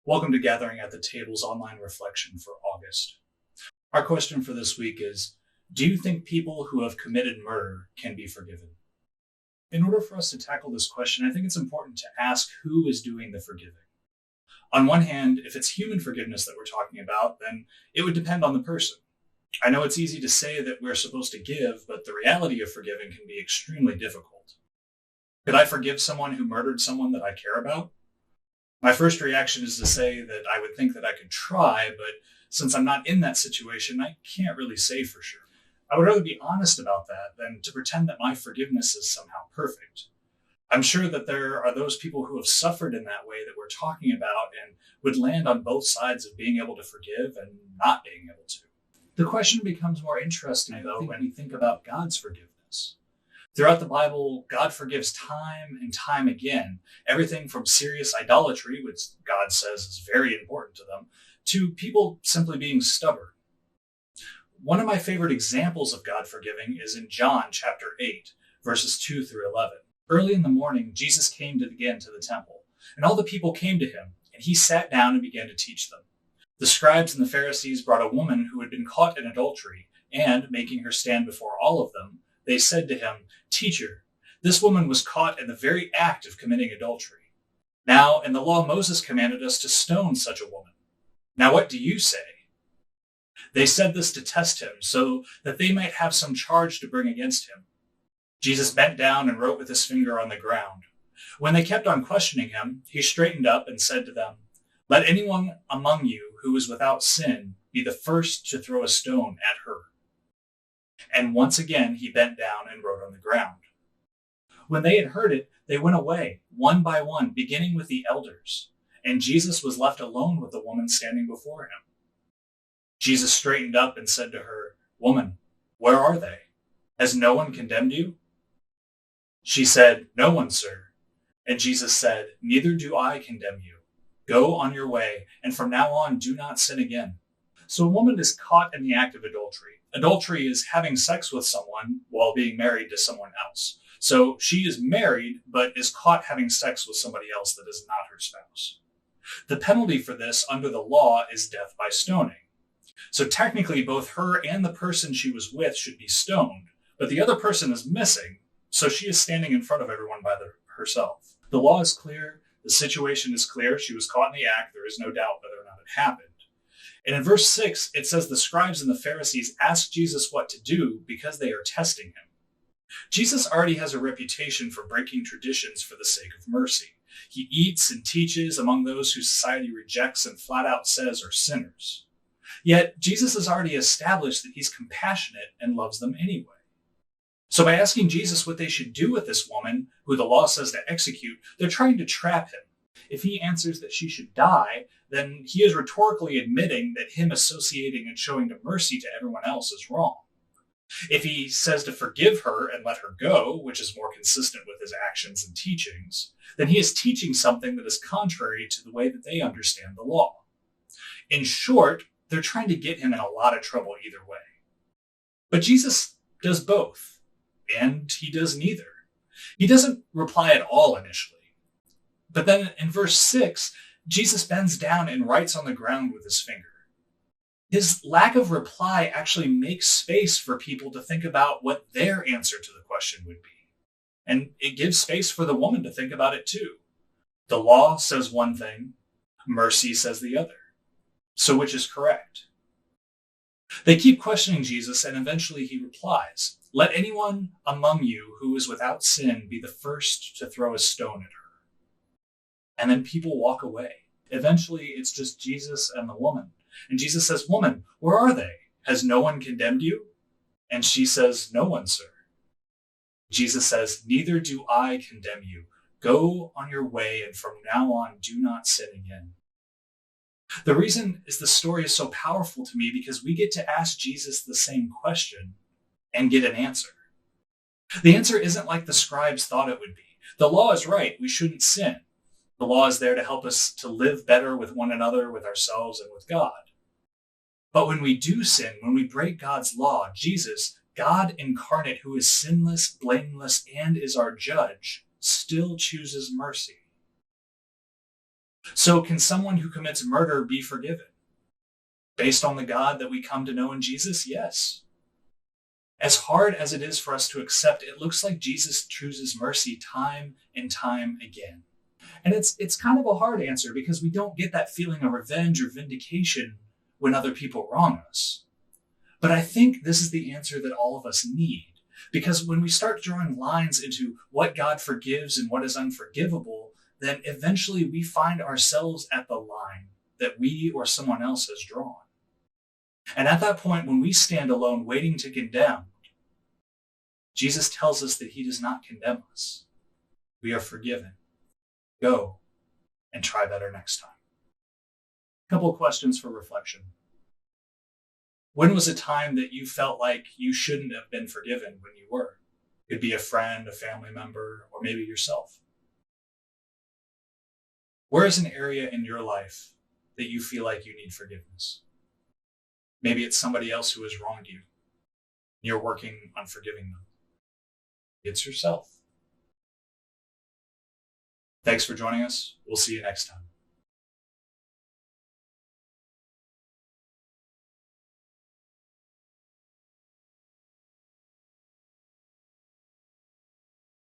Welcome to Gathering at the Table's online reflection for August. Our question for this week is, do you think people who have committed murder can be forgiven? In order for us to tackle this question, I think it's important to ask who is doing the forgiving. On one hand, if it's human forgiveness that we're talking about, then it would depend on the person. I know it's easy to say that we're supposed to give, but the reality of forgiving can be extremely difficult. Could I forgive someone who murdered someone that I care about? My first reaction is to say that I would think that I could try, but since I'm not in that situation, I can't really say for sure. I would rather be honest about that than to pretend that my forgiveness is somehow perfect. I'm sure that there are those people who have suffered in that way that we're talking about and would land on both sides of being able to forgive and not being able to. The question becomes more interesting, though, when we think about God's forgiveness. Throughout the Bible, God forgives time and time again, everything from serious idolatry, which God says is very important to them, to people simply being stubborn. One of my favorite examples of God forgiving is in John chapter 8, verses 2 through 11. Early in the morning, Jesus came again to the temple, and all the people came to him, and he sat down and began to teach them. The scribes and the Pharisees brought a woman who had been caught in adultery, and, making her stand before all of them, they said to him, "Teacher, this woman was caught in the very act of committing adultery. Now, in the law, Moses commanded us to stone such a woman. Now, what do you say?" They said this to test him, so that they might have some charge to bring against him. Jesus bent down and wrote with his finger on the ground. When they kept on questioning him, he straightened up and said to them, "Let anyone among you who is without sin be the first to throw a stone at her." And once again he bent down and wrote on the ground. When they had heard it, they went away, one by one, beginning with the elders. And Jesus was left alone with the woman standing before him. Jesus straightened up and said to her, "Woman, where are they? Has no one condemned you?" She said, "No one, sir." And Jesus said, "Neither do I condemn you. Go on your way, and from now on do not sin again." So a woman is caught in the act of adultery. Adultery is having sex with someone while being married to someone else. So she is married, but is caught having sex with somebody else that is not her spouse. The penalty for this under the law is death by stoning. So technically, both her and the person she was with should be stoned, but the other person is missing, so she is standing in front of everyone by herself. The law is clear. The situation is clear. She was caught in the act. There is no doubt whether or not it happened. And in verse 6, it says the scribes and the Pharisees asked Jesus what to do because they are testing him. Jesus already has a reputation for breaking traditions for the sake of mercy. He eats and teaches among those whose society rejects and flat out says are sinners. Yet Jesus has already established that he's compassionate and loves them anyway. So by asking Jesus what they should do with this woman, who the law says to execute, they're trying to trap him. If he answers that she should die, then he is rhetorically admitting that him associating and showing mercy to everyone else is wrong. If he says to forgive her and let her go, which is more consistent with his actions and teachings, then he is teaching something that is contrary to the way that they understand the law. In short, they're trying to get him in a lot of trouble either way. But Jesus does both, and he does neither. He doesn't reply at all initially. But then in verse 6, Jesus bends down and writes on the ground with his finger. His lack of reply actually makes space for people to think about what their answer to the question would be. And it gives space for the woman to think about it too. The law says one thing, mercy says the other. So which is correct? They keep questioning Jesus, and eventually he replies, "Let anyone among you who is without sin be the first to throw a stone at her." And then people walk away. Eventually, it's just Jesus and the woman. And Jesus says, "Woman, where are they? Has no one condemned you?" And she says, "No one, sir." Jesus says, "Neither do I condemn you. Go on your way, and from now on, do not sin again." The reason is the story is so powerful to me because we get to ask Jesus the same question and get an answer. The answer isn't like the scribes thought it would be. The law is right. We shouldn't sin. The law is there to help us to live better with one another, with ourselves, and with God. But when we do sin, when we break God's law, Jesus, God incarnate, who is sinless, blameless, and is our judge, still chooses mercy. So, can someone who commits murder be forgiven? Based on the God that we come to know in Jesus? Yes. As hard as it is for us to accept, it looks like Jesus chooses mercy time and time again. And it's kind of a hard answer because we don't get that feeling of revenge or vindication when other people wrong us. But I think this is the answer that all of us need. Because when we start drawing lines into what God forgives and what is unforgivable, then eventually we find ourselves at the line that we or someone else has drawn. And at that point, when we stand alone waiting to condemn, Jesus tells us that he does not condemn us. We are forgiven. Go and try better next time. A couple of questions for reflection. When was a time that you felt like you shouldn't have been forgiven when you were? It could be a friend, a family member, or maybe yourself. Where is an area in your life that you feel like you need forgiveness? Maybe it's somebody else who has wronged you. You're working on forgiving them. It's yourself. Thanks for joining us. We'll see you next time.